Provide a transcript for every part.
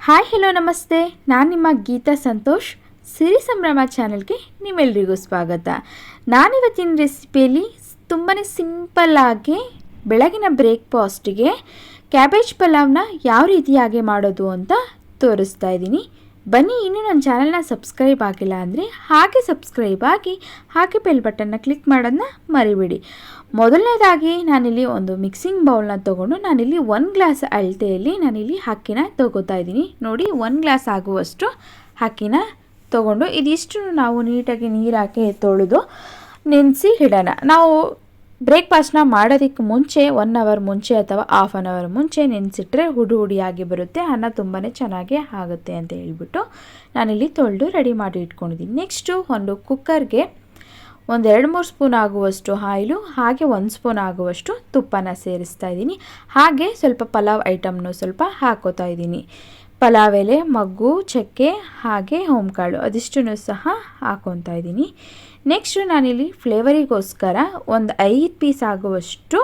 Hi hello ನಮಸ್ತೆ, ನಾನು ನಿಮ್ಮ ಗೀತಾ ಸಂತೋಷ್. ಸಿರಿ ಸಂಭ್ರಮ ಚಾನಲ್ಗೆ ನಿಮ್ಮೆಲ್ಲರಿಗೂ ಸ್ವಾಗತ. ನಾನಿವತ್ತಿನ ರೆಸಿಪಿಯಲ್ಲಿ ತುಂಬಾ ಸಿಂಪಲ್ಲಾಗಿ ಬೆಳಗಿನ ಬ್ರೇಕ್ಫಾಸ್ಟಿಗೆ ಕ್ಯಾಬೇಜ್ ಪಲಾವ್ನ ಯಾವ ರೀತಿಯಾಗಿ ಮಾಡೋದು ಅಂತ ತೋರಿಸ್ತಾ ಇದ್ದೀನಿ. ಬನ್ನಿ, ಇನ್ನೂ ನನ್ನ ಚಾನಲ್ನ ಸಬ್ಸ್ಕ್ರೈಬ್ ಆಗಿಲ್ಲ ಅಂದರೆ ಹಾಗೆ ಸಬ್ಸ್ಕ್ರೈಬ್ ಆಗಿ ಹಾಗೆ ಬೆಲ್ ಬಟನ್ನ ಕ್ಲಿಕ್ ಮಾಡೋದನ್ನ ಮರಿಬೇಡಿ. ಮೊದಲನೇದಾಗಿ ನಾನಿಲ್ಲಿ ಒಂದು ಮಿಕ್ಸಿಂಗ್ ಬೌಲ್ನ ತೊಗೊಂಡು ನಾನಿಲ್ಲಿ 1 ಗ್ಲಾಸ್ ಅಳತೆಯಲ್ಲಿ ನಾನಿಲ್ಲಿ ಅಕ್ಕಿನ ತೊಗೋತಾ ಇದ್ದೀನಿ. ನೋಡಿ, 1 ಗ್ಲಾಸ್ ಆಗುವಷ್ಟು ಅಕ್ಕಿನ ತೊಗೊಂಡು ಇದಿಷ್ಟು ನಾವು ನೀಟಾಗಿ ನೀರು ಹಾಕಿ ತೊಳೆದು ನೆನೆಸಿ ಇಡೋಣ. ನಾವು ಬ್ರೇಕ್ಫಾಸ್ಟ್ನ ಮಾಡೋದಕ್ಕೆ ಮುಂಚೆ 1 ಅವರ್ ಮುಂಚೆ ಅಥವಾ ಹಾಫ್ ಆನ್ ಅವರ್ ಮುಂಚೆ ನೆನೆಸಿಟ್ರೆ ಹುಡಿಯಾಗಿ ಬರುತ್ತೆ, ಅನ್ನ ತುಂಬಾ ಚೆನ್ನಾಗೇ ಆಗುತ್ತೆ ಅಂತ ಹೇಳ್ಬಿಟ್ಟು ನಾನಿಲ್ಲಿ ತೊಳೆದು ರೆಡಿ ಮಾಡಿ ಇಟ್ಕೊಂಡಿದ್ದೀನಿ. ನೆಕ್ಸ್ಟು ಒಂದು ಕುಕ್ಕರ್ಗೆ ಒಂದು 2-3 ಸ್ಪೂನ್ ಆಗುವಷ್ಟು ಆಯಿಲು ಹಾಗೆ 1 ಸ್ಪೂನ್ ಆಗುವಷ್ಟು ತುಪ್ಪನ ಸೇರಿಸ್ತಾ ಇದ್ದೀನಿ. ಹಾಗೆ ಸ್ವಲ್ಪ ಪಲಾವ್ ಐಟಮ್ನು ಸ್ವಲ್ಪ ಹಾಕೋತಾ ಇದ್ದೀನಿ. ಪಲಾವ್ ಎಲೆ, ಮಗ್ಗು, ಚಕ್ಕೆ ಹಾಗೆ ಹೋಮ್ಕಾಳು ಅದಿಷ್ಟನ್ನು ಸಹ ಹಾಕೊತಾ ಇದ್ದೀನಿ. ನೆಕ್ಸ್ಟು ನಾನಿಲ್ಲಿ ಫ್ಲೇವರಿಗೋಸ್ಕರ ಒಂದು 5 ಪೀಸ್ ಆಗುವಷ್ಟು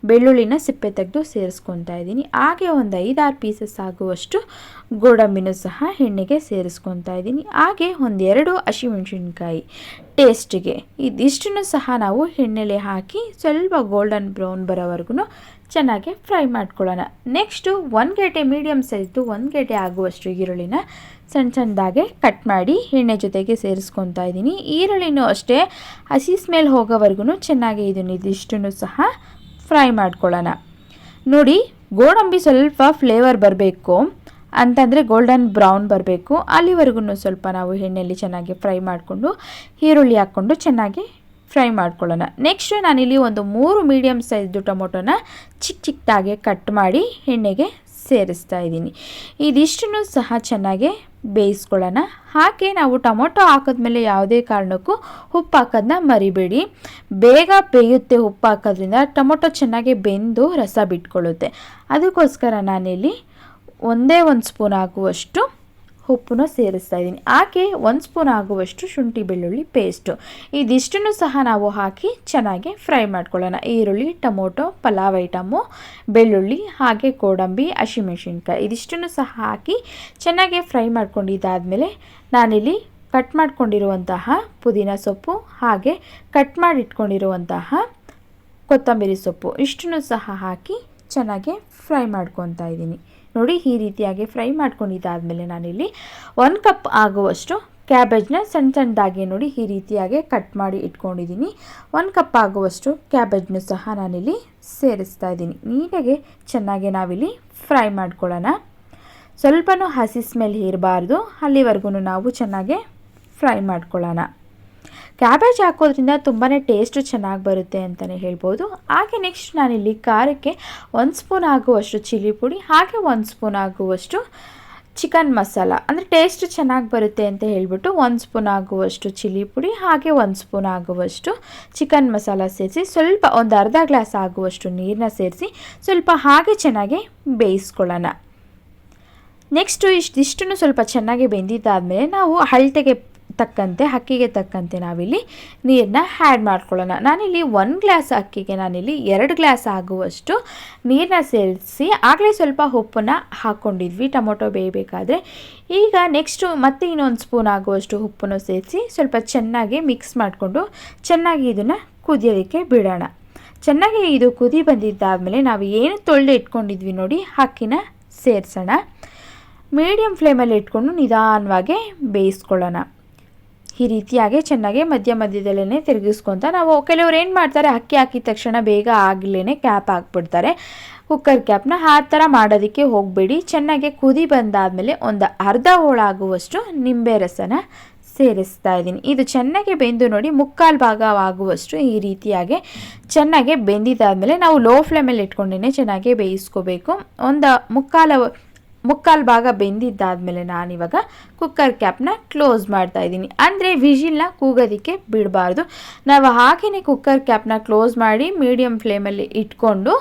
ಬೆಳ್ಳುಳ್ಳಿನ ಸಿಪ್ಪೆ ತೆಗೆದು ಸೇರಿಸ್ಕೊತಾ ಇದ್ದೀನಿ. ಹಾಗೆ ಒಂದು 5-6 ಪೀಸಸ್ ಆಗುವಷ್ಟು ಗೋಡಂಬಿನೂ ಸಹ ಎಣ್ಣೆಗೆ ಸೇರಿಸ್ಕೊತಾ ಇದ್ದೀನಿ. ಹಾಗೆ ಒಂದು 2 ಹಸಿಮೆಣಸಿನ್ಕಾಯಿ ಟೇಸ್ಟಿಗೆ ಇದಿಷ್ಟನ್ನು ಸಹ ನಾವು ಎಣ್ಣೆಲೆ ಹಾಕಿ ಸ್ವಲ್ಪ ಗೋಲ್ಡನ್ ಬ್ರೌನ್ ಬರೋವರೆಗೂ ಚೆನ್ನಾಗಿ ಫ್ರೈ ಮಾಡ್ಕೊಳ್ಳೋಣ. ನೆಕ್ಸ್ಟು 1 ಗೆಡ್ಡೆ ಮೀಡಿಯಮ್ ಸೈಜ್ದು 1 ಗೆಡ್ಡೆ ಆಗುವಷ್ಟು ಈರುಳ್ಳಿನ ಸಣ್ಣದಾಗೆ ಕಟ್ ಮಾಡಿ ಎಣ್ಣೆ ಜೊತೆಗೆ ಸೇರಿಸ್ಕೊತಾ ಇದ್ದೀನಿ. ಈರುಳ್ಳಿನೂ ಅಷ್ಟೇ ಹಸಿ ಸ್ಮೆಲ್ ಹೋಗೋವರೆಗೂ ಚೆನ್ನಾಗಿ ಇದಿಷ್ಟನ್ನು ಸಹ ಫ್ರೈ ಮಾಡ್ಕೊಳ್ಳೋಣ. ನೋಡಿ, ಗೋಡಂಬಿ ಸ್ವಲ್ಪ ಫ್ಲೇವರ್ ಬರಬೇಕು ಅಂತಂದರೆ ಗೋಲ್ಡನ್ ಬ್ರೌನ್ ಬರಬೇಕು, ಅಲ್ಲಿವರೆಗೂ ಸ್ವಲ್ಪ ನಾವು ಎಣ್ಣೆಯಲ್ಲಿ ಚೆನ್ನಾಗಿ ಫ್ರೈ ಮಾಡಿಕೊಂಡು ಈರುಳ್ಳಿ ಹಾಕ್ಕೊಂಡು ಚೆನ್ನಾಗಿ ಫ್ರೈ ಮಾಡ್ಕೊಳ್ಳೋಣ. ನೆಕ್ಸ್ಟು ನಾನಿಲ್ಲಿ ಒಂದು 3 ಮೀಡಿಯಮ್ ಸೈಜ್ದು ಟೊಮೊಟೊನ ಚಿಕ್ಕದಾಗೆ ಕಟ್ ಮಾಡಿ ಎಣ್ಣೆಗೆ ಸೇರಿಸ್ತಾ ಇದ್ದೀನಿ. ಇದಿಷ್ಟನ್ನು ಸಹ ಚೆನ್ನಾಗಿ ಬೇಯಿಸ್ಕೊಳ್ಳೋಣ. ಹಾಗೆ ನಾವು ಟೊಮೊಟೊ ಹಾಕಿದ್ಮೇಲೆ ಯಾವುದೇ ಕಾರಣಕ್ಕೂ ಉಪ್ಪು ಹಾಕೋದನ್ನ ಮರಿಬೇಡಿ. ಬೇಗ ಬೇಯುತ್ತೆ ಉಪ್ಪು ಹಾಕೋದ್ರಿಂದ, ಟೊಮೊಟೊ ಚೆನ್ನಾಗಿ ಬೆಂದು ರಸ ಬಿಟ್ಕೊಳ್ಳುತ್ತೆ. ಅದಕ್ಕೋಸ್ಕರ ನಾನಿಲ್ಲಿ 1 ಸ್ಪೂನ್ ಆಗುವಷ್ಟು ಉಪ್ಪನ್ನು ಸೇರಿಸ್ತಾ ಇದ್ದೀನಿ. ಹಾಗೆ 1 ಸ್ಪೂನ್ ಆಗುವಷ್ಟು ಶುಂಠಿ ಬೆಳ್ಳುಳ್ಳಿ ಪೇಸ್ಟು ಇದಿಷ್ಟನ್ನು ಸಹ ನಾವು ಹಾಕಿ ಚೆನ್ನಾಗಿ ಫ್ರೈ ಮಾಡ್ಕೊಳ್ಳೋಣ. ಈರುಳ್ಳಿ, ಟೊಮೊಟೊ, ಪಲಾವ್ ಐಟಮು, ಬೆಳ್ಳುಳ್ಳಿ ಹಾಗೆ ಗೋಡಂಬಿ, ಹಸಿಮೆಣಸಿನ್ಕಾಯಿ ಇದಿಷ್ಟನ್ನು ಸಹ ಹಾಕಿ ಚೆನ್ನಾಗಿ ಫ್ರೈ ಮಾಡ್ಕೊಂಡಿದ್ದಾದಮೇಲೆ ನಾನಿಲ್ಲಿ ಕಟ್ ಮಾಡ್ಕೊಂಡಿರುವಂತಹ ಪುದೀನ ಸೊಪ್ಪು ಹಾಗೆ ಕಟ್ ಮಾಡಿ ಇಟ್ಕೊಂಡಿರುವಂತಹ ಕೊತ್ತಂಬರಿ ಸೊಪ್ಪು ಇಷ್ಟನ್ನು ಸಹ ಹಾಕಿ ಚೆನ್ನಾಗಿ ಫ್ರೈ ಮಾಡ್ಕೊತಾ ಇದ್ದೀನಿ. ನೋಡಿ, ಈ ರೀತಿಯಾಗಿ ಫ್ರೈ ಮಾಡ್ಕೊಂಡಿದ್ದಾದಮೇಲೆ ನಾನಿಲ್ಲಿ 1 ಕಪ್ ಆಗುವಷ್ಟು ಕ್ಯಾಬೇಜ್ನ ಸಣ್ಣದಾಗಿ ನೋಡಿ ಈ ರೀತಿಯಾಗಿ ಕಟ್ ಮಾಡಿ ಇಟ್ಕೊಂಡಿದ್ದೀನಿ. 1 ಕಪ್ ಆಗುವಷ್ಟು ಕ್ಯಾಬೇಜ್ನು ಸಹ ನಾನಿಲ್ಲಿ ಸೇರಿಸ್ತಾ ಇದ್ದೀನಿ. ನೀಟಾಗಿ ಚೆನ್ನಾಗಿ ನಾವಿಲ್ಲಿ ಫ್ರೈ ಮಾಡ್ಕೊಳ್ಳೋಣ. ಸ್ವಲ್ಪನೂ ಹಸಿ ಸ್ಮೆಲ್ ಇರಬಾರ್ದು, ಅಲ್ಲಿವರೆಗೂ ನಾವು ಚೆನ್ನಾಗಿ ಫ್ರೈ ಮಾಡ್ಕೊಳ್ಳೋಣ. ಕ್ಯಾಬೇಜ್ ಹಾಕೋದ್ರಿಂದ ತುಂಬಾ ಟೇಸ್ಟು ಚೆನ್ನಾಗಿ ಬರುತ್ತೆ ಅಂತಲೇ ಹೇಳ್ಬೋದು. ಹಾಗೆ ನೆಕ್ಸ್ಟ್ ನಾನಿಲ್ಲಿ ಖಾರಕ್ಕೆ 1 ಸ್ಪೂನ್ ಆಗುವಷ್ಟು ಚಿಲ್ಲಿ ಪುಡಿ ಹಾಗೆ 1 ಸ್ಪೂನ್ ಆಗುವಷ್ಟು ಚಿಕನ್ ಮಸಾಲ, ಅಂದರೆ ಟೇಸ್ಟ್ ಚೆನ್ನಾಗಿ ಬರುತ್ತೆ ಅಂತ ಹೇಳ್ಬಿಟ್ಟು 1 ಸ್ಪೂನ್ ಆಗುವಷ್ಟು ಚಿಲ್ಲಿ ಪುಡಿ ಹಾಗೆ 1 ಸ್ಪೂನ್ ಆಗುವಷ್ಟು ಚಿಕನ್ ಮಸಾಲ ಸೇರಿಸಿ ಸ್ವಲ್ಪ ಒಂದು ಅರ್ಧ ಗ್ಲಾಸ್ ಆಗುವಷ್ಟು ನೀರನ್ನ ಸೇರಿಸಿ ಸ್ವಲ್ಪ ಹಾಗೆ ಚೆನ್ನಾಗಿ ಬೇಯಿಸ್ಕೊಳ್ಳೋಣ. ನೆಕ್ಸ್ಟು ಇದಿಷ್ಟನ್ನು ಸ್ವಲ್ಪ ಚೆನ್ನಾಗಿ ಬೆಂದಿದ್ದಾದಮೇಲೆ ನಾವು ಅಳತೆಗೆ ತಕ್ಕಂತೆ ಅಕ್ಕಿಗೆ ತಕ್ಕಂತೆ ನಾವಿಲ್ಲಿ ನೀರನ್ನ ಆ್ಯಡ್ ಮಾಡ್ಕೊಳ್ಳೋಣ. ನಾನಿಲ್ಲಿ 1 ಗ್ಲಾಸ್ ಅಕ್ಕಿಗೆ ನಾನಿಲ್ಲಿ 2 ಗ್ಲಾಸ್ ಆಗುವಷ್ಟು ನೀರನ್ನ ಸೇರಿಸಿ ಆಗಲೇ ಸ್ವಲ್ಪ ಉಪ್ಪನ್ನು ಹಾಕ್ಕೊಂಡಿದ್ವಿ ಟೊಮೊಟೊ ಬೇಯಬೇಕಾದ್ರೆ. ಈಗ ನೆಕ್ಸ್ಟು ಮತ್ತೆ ಇನ್ನೊಂದು ಸ್ಪೂನ್ ಆಗುವಷ್ಟು ಉಪ್ಪನ್ನು ಸೇರಿಸಿ ಸ್ವಲ್ಪ ಚೆನ್ನಾಗಿ ಮಿಕ್ಸ್ ಮಾಡಿಕೊಂಡು ಚೆನ್ನಾಗಿ ಇದನ್ನು ಕುದಿಯೋದಕ್ಕೆ ಬಿಡೋಣ. ಚೆನ್ನಾಗಿ ಇದು ಕುದಿ ಬಂದಿದ್ದಾದಮೇಲೆ ನಾವು ಏನು ತೊಳೆದು ಇಟ್ಕೊಂಡಿದ್ವಿ ನೋಡಿ ಅಕ್ಕಿನ ಸೇರಿಸೋಣ. ಮೀಡಿಯಮ್ ಫ್ಲೇಮಲ್ಲಿ ಇಟ್ಕೊಂಡು ನಿಧಾನವಾಗಿ ಬೇಯಿಸ್ಕೊಳ್ಳೋಣ. ಈ ರೀತಿಯಾಗಿ ಚೆನ್ನಾಗಿ ಮಧ್ಯದಲ್ಲೇ ತಿರುಗಿಸ್ಕೊತ ನಾವು ಕೆಲವ್ರು ಏನು ಮಾಡ್ತಾರೆ, ಅಕ್ಕಿ ಹಾಕಿದ ತಕ್ಷಣ ಬೇಗ ಆಗಲೇ ಕ್ಯಾಪ್ ಹಾಕ್ಬಿಡ್ತಾರೆ. ಕುಕ್ಕರ್ ಕ್ಯಾಪ್ನ ಆ ಥರ ಮಾಡೋದಕ್ಕೆ ಹೋಗಬೇಡಿ. ಚೆನ್ನಾಗಿ ಕುದಿ ಬಂದಾದಮೇಲೆ ಒಂದು ಅರ್ಧ ಹೋಳಾಗುವಷ್ಟು ನಿಂಬೆ ರಸನ ಸೇರಿಸ್ತಾ ಇದ್ದೀನಿ. ಇದು ಚೆನ್ನಾಗಿ ಬೆಂದು ನೋಡಿ 3/4 ಭಾಗ ಆಗುವಷ್ಟು ಈ ರೀತಿಯಾಗಿ ಚೆನ್ನಾಗಿ ಬೆಂದಿದ್ದಾದಮೇಲೆ ನಾವು ಲೋ ಫ್ಲೇಮಲ್ಲಿ ಇಟ್ಕೊಂಡೇ ಚೆನ್ನಾಗಿ ಬೇಯಿಸ್ಕೋಬೇಕು. ಒಂದು ಮುಕ್ಕಾಲು ಭಾಗ ಬೆಂದಿದ್ದಾದಮೇಲೆ ನಾನಿವಾಗ ಕುಕ್ಕರ್ ಕ್ಯಾಪ್ನ ಕ್ಲೋಸ್ ಮಾಡ್ತಾ ಇದ್ದೀನಿ. ಅಂದರೆ ವಿಜಿಲ್ನ ಕೂಗೋದಕ್ಕೆ ಬಿಡಬಾರ್ದು. ನಾವು ಹಾಗೆಯೇ ಕುಕ್ಕರ್ ಕ್ಯಾಪ್ನ ಕ್ಲೋಸ್ ಮಾಡಿ ಮೀಡಿಯಮ್ ಫ್ಲೇಮಲ್ಲಿ ಇಟ್ಕೊಂಡು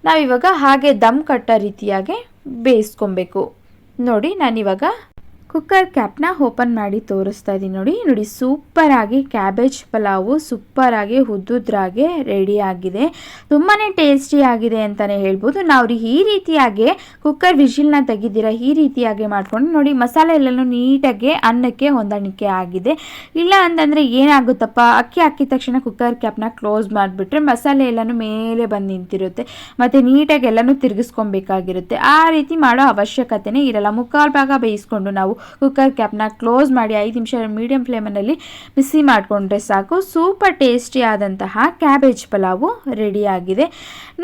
ನಾವಿವಾಗ ಹಾಗೆ ದಮ್ ಕಟ್ಟೋ ರೀತಿಯಾಗಿ ಬೇಯಿಸ್ಕೊಬೇಕು. ನೋಡಿ, ನಾನಿವಾಗ ಕುಕ್ಕರ್ ಕ್ಯಾಪ್ನ ಓಪನ್ ಮಾಡಿ ತೋರಿಸ್ತಾ ಇದ್ದೀನಿ ನೋಡಿ ಸೂಪರಾಗಿ ಕ್ಯಾಬೇಜ್ ಪಲಾವು ಸೂಪರಾಗಿ ಉದ್ದುದ್ರಾಗೆ ರೆಡಿ ಆಗಿದೆ. ತುಂಬಾ ಟೇಸ್ಟಿ ಆಗಿದೆ ಅಂತಲೇ ಹೇಳ್ಬೋದು. ನಾವು ಈ ರೀತಿಯಾಗಿ ಕುಕ್ಕರ್ ವಿಷಿಲ್ನ ತೆಗಿದ್ದೀರಾ ಈ ರೀತಿಯಾಗಿ ಮಾಡ್ಕೊಂಡು ನೋಡಿ ಮಸಾಲೆ ಎಲ್ಲನೂ ನೀಟಾಗಿ ಅನ್ನಕ್ಕೆ ಹೊಂದಾಣಿಕೆ ಆಗಿದೆ. ಇಲ್ಲ ಅಂತಂದರೆ ಏನಾಗುತ್ತಪ್ಪ ಅಕ್ಕಿ ಹಾಕಿದ ತಕ್ಷಣ ಕುಕ್ಕರ್ ಕ್ಯಾಪ್ನ ಕ್ಲೋಸ್ ಮಾಡಿಬಿಟ್ರೆ ಮಸಾಲೆ ಎಲ್ಲನೂ ಮೇಲೆ ಬಂದು ನಿಂತಿರುತ್ತೆ ಮತ್ತು ನೀಟಾಗಿ ಎಲ್ಲನೂ ತಿರುಗಿಸ್ಕೊಬೇಕಾಗಿರುತ್ತೆ. ಆ ರೀತಿ ಮಾಡೋ ಅವಶ್ಯಕತೆನೇ ಇರಲ್ಲ. ಮುಕ್ಕಾಲು ಭಾಗ ಬೇಯಿಸ್ಕೊಂಡು ನಾವು ಕುಕ್ಕರ್ ಕ್ಯಾಪ್ನ ಕ್ಲೋಸ್ ಮಾಡಿ 5 ನಿಮಿಷ ಮೀಡಿಯಂ ಫ್ಲೇಮಲ್ಲಿ ಬಿಸಿ ಮಾಡಿಕೊಂಡ್ರೆ ಸಾಕು. ಸೂಪರ್ ಟೇಸ್ಟಿ ಆದಂತಹ ಕ್ಯಾಬೇಜ್ ಪಲಾವು ರೆಡಿಯಾಗಿದೆ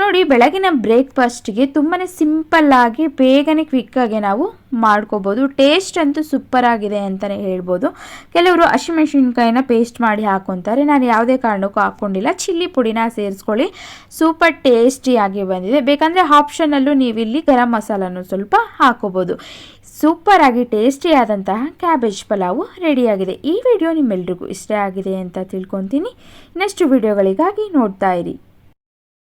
ನೋಡಿ. ಬೆಳಗಿನ ಬ್ರೇಕ್ಫಾಸ್ಟ್ಗೆ ತುಂಬಾ ಸಿಂಪಲ್ಲಾಗಿ ಬೇಗನೆ ಕ್ವಿಕ್ಕಾಗಿ ನಾವು ಮಾಡ್ಕೋಬೋದು. ಟೇಸ್ಟ್ ಅಂತೂ ಸೂಪರ್ ಆಗಿದೆ ಅಂತಲೇ ಹೇಳ್ಬೋದು. ಕೆಲವರು ಹಸಿಮೆಣಸಿನ್ಕಾಯಿನ ಪೇಸ್ಟ್ ಮಾಡಿ ಹಾಕೊತಾರೆ. ನಾನು ಯಾವುದೇ ಕಾರಣಕ್ಕೂ ಹಾಕ್ಕೊಂಡಿಲ್ಲ. ಚಿಲ್ಲಿ ಪುಡಿನ ಸೇರಿಸ್ಕೊಳ್ಳಿ, ಸೂಪರ್ ಟೇಸ್ಟಿಯಾಗಿ ಬಂದಿದೆ. ಬೇಕಂದರೆ ಆಪ್ಷನಲ್ಲೂ ನೀವು ಇಲ್ಲಿ ಗರಂ ಮಸಾಲನೂ ಸ್ವಲ್ಪ ಹಾಕೋಬೋದು. ಸೂಪರಾಗಿ ಟೇಸ್ಟಿಯಾದಂತಹ ಕ್ಯಾಬೇಜ್ ಪಲಾವು ರೆಡಿಯಾಗಿದೆ. ಈ ವಿಡಿಯೋ ನಿಮ್ಮೆಲ್ರಿಗೂ ಇಷ್ಟ ಆಗಿದೆ ಅಂತ ತಿಳ್ಕೊತೀನಿ. ನೆಕ್ಸ್ಟ್ ವಿಡಿಯೋಗಳಿಗಾಗಿ ನೋಡ್ತಾ ಇರಿ.